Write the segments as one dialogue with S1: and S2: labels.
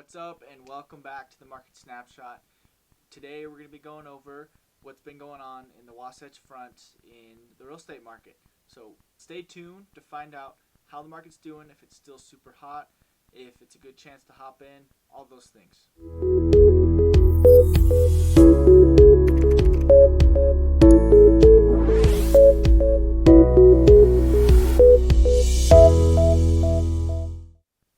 S1: What's up, and welcome back to the Market Snapshot. Today we're going to be going over what's been going on in the Wasatch Front in the real estate market. So stay tuned to find out how the market's doing, if it's still super hot, if it's a good chance to hop in, all those things.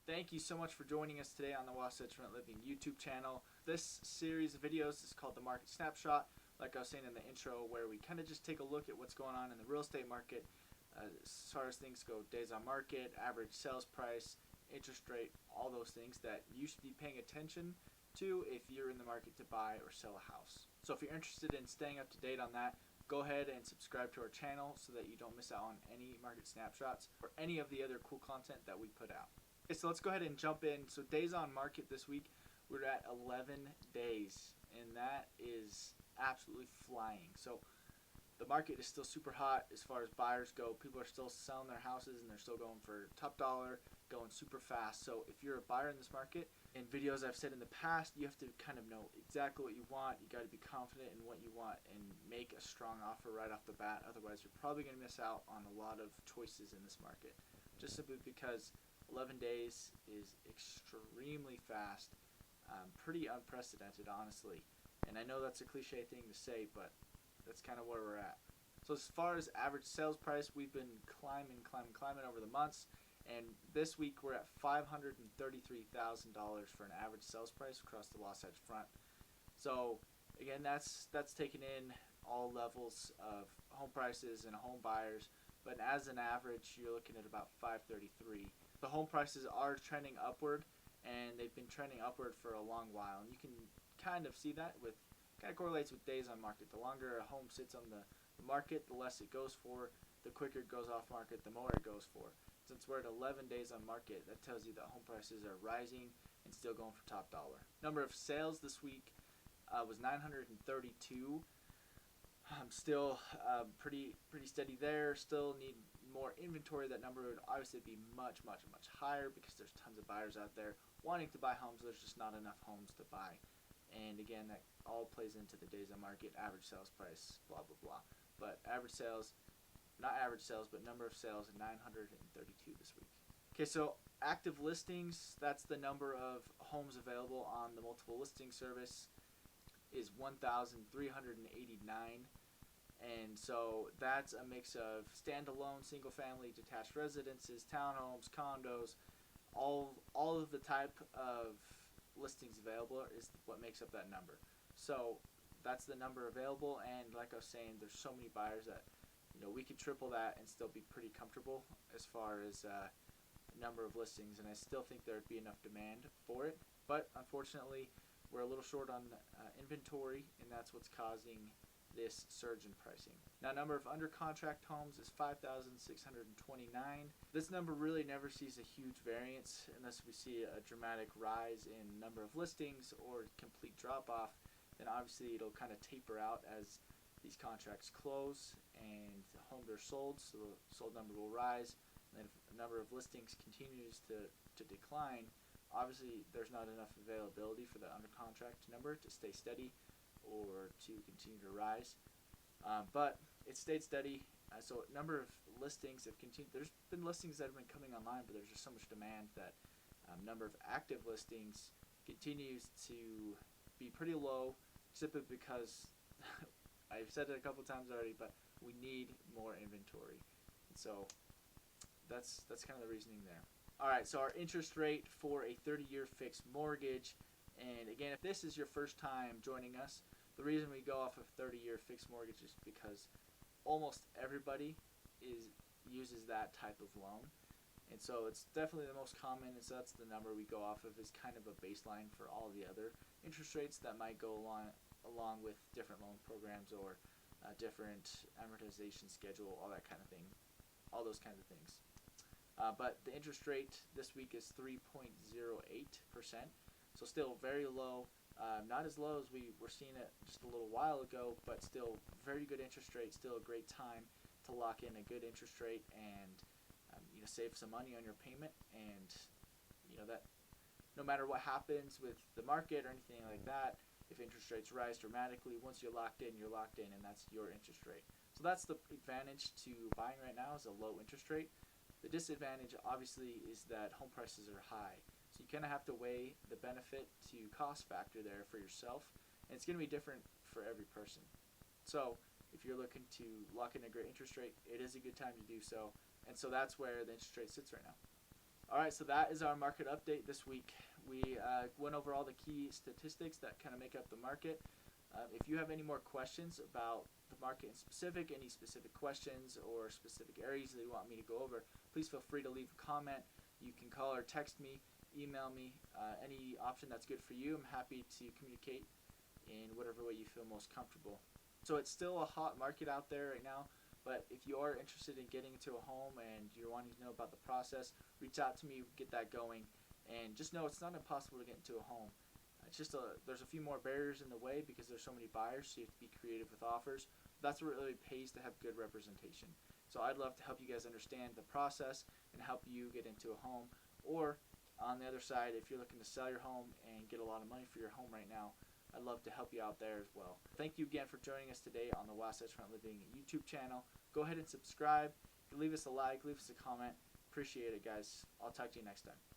S1: Thank you so much for joining us today on the Wasatch Front Living YouTube channel. This series of videos is called the Market Snapshot, like I was saying in the intro, where we kind of just take a look at what's going on in the real estate market as far as things go: days on market, average sales price, interest rate, all those things that you should be paying attention to if you're in the market to buy or sell a house. So if you're interested in staying up to date on that, go ahead and subscribe to our channel so that you don't miss out on any market snapshots or any of the other cool content that we put out. Okay, so let's go ahead and jump in. So days on market this week, we're at 11 days, and that is absolutely flying. So the market is still super hot as far as buyers go. People are still selling their houses, and they're still going for top dollar, going super fast. So if you're a buyer in this market, in videos I've said in the past, you have to kind of know exactly what you want. You got to be confident in what you want and make a strong offer right off the bat. Otherwise, you're probably going to miss out on a lot of choices in this market, just simply because 11 days is extremely fast, pretty unprecedented, honestly. And I know that's a cliche thing to say, but that's kind of where we're at. So as far as average sales price, we've been climbing over the months, and this week we're at $533,000 for an average sales price across the Wasatch Front. So again, that's taking in all levels of home prices and home buyers, but as an average, you're looking at about $533,000. The home prices are trending upward, and they've been trending upward for a long while, and you can kind of see that with kind of correlates with days on market. The longer a home sits on the market, the less it goes for. The quicker it goes off market, the more it goes for. Since we're at 11 days on market, that tells you that home prices are rising and still going for top dollar. Number of sales this week was 932. Still pretty steady there. Still need more inventory. That number would obviously be much higher because there's tons of buyers out there wanting to buy homes. There's just not enough homes to buy. And again, that all plays into the days on market, average sales price, blah blah blah. But average sales, not average sales, but number of sales, 932 this week. Okay, so active listings, that's the number of homes available on the multiple listing service, is 1,389. And so that's a mix of standalone, single-family, detached residences, townhomes, condos, all of the type of listings available is what makes up that number. So that's the number available, and like I was saying, there's so many buyers that we could triple that and still be pretty comfortable as far as number of listings, and I still think there'd be enough demand for it. But unfortunately, we're a little short on inventory, and that's what's causing this surge in pricing. Now, number of under contract homes is 5,629. This number really never sees a huge variance unless we see a dramatic rise in number of listings or complete drop off. Then obviously it'll kind of taper out as these contracts close and homes are sold, so the sold number will rise. And then if the number of listings continues to decline, obviously there's not enough availability for the under contract number to stay steady or to continue to rise, but it stayed steady. So number of listings have continued. There's been listings that have been coming online, but there's just so much demand that number of active listings continues to be pretty low, simply because I've said it a couple times already, but we need more inventory. And so that's kind of the reasoning there. All right, so our interest rate for a 30-year fixed mortgage. And again, if this is your first time joining us, the reason we go off of 30-year fixed mortgage is because almost everybody uses that type of loan. And so it's definitely the most common, and so that's the number we go off of as kind of a baseline for all the other interest rates that might go along with different loan programs or different amortization schedule, all that kind of thing, all those kinds of things. But the interest rate this week is 3.08%. So still very low, not as low as we were seeing it just a little while ago, but still very good interest rate, still a great time to lock in a good interest rate and save some money on your payment, and that no matter what happens with the market or anything like that, if interest rates rise dramatically, once you're locked in, and that's your interest rate. So that's the advantage to buying right now, is a low interest rate. The disadvantage, obviously, is that home prices are high. So you kind of have to weigh the benefit to cost factor there for yourself, and it's going to be different for every person. So if you're looking to lock in a great interest rate, it is a good time to do so, and so that's where the interest rate sits right now. All right, so that is our market update this week. We went over all the key statistics that kind of make up the market. If you have any more questions about the market in specific, any specific questions or specific areas that you want me to go over, please feel free to leave a comment. You can call or text me, email me, any option that's good for you. I'm happy to communicate in whatever way you feel most comfortable. So it's still a hot market out there right now, but if you are interested in getting into a home and you're wanting to know about the process, reach out to me, get that going, and just know it's not impossible to get into a home. It's just there's a few more barriers in the way because there's so many buyers, so you have to be creative with offers. That's what really pays to have good representation. So I'd love to help you guys understand the process and help you get into a home. Or on the other side, if you're looking to sell your home and get a lot of money for your home right now, I'd love to help you out there as well. Thank you again for joining us today on the Wasatch Front Living YouTube channel. Go ahead and subscribe. Leave us a like, leave us a comment. Appreciate it, guys. I'll talk to you next time.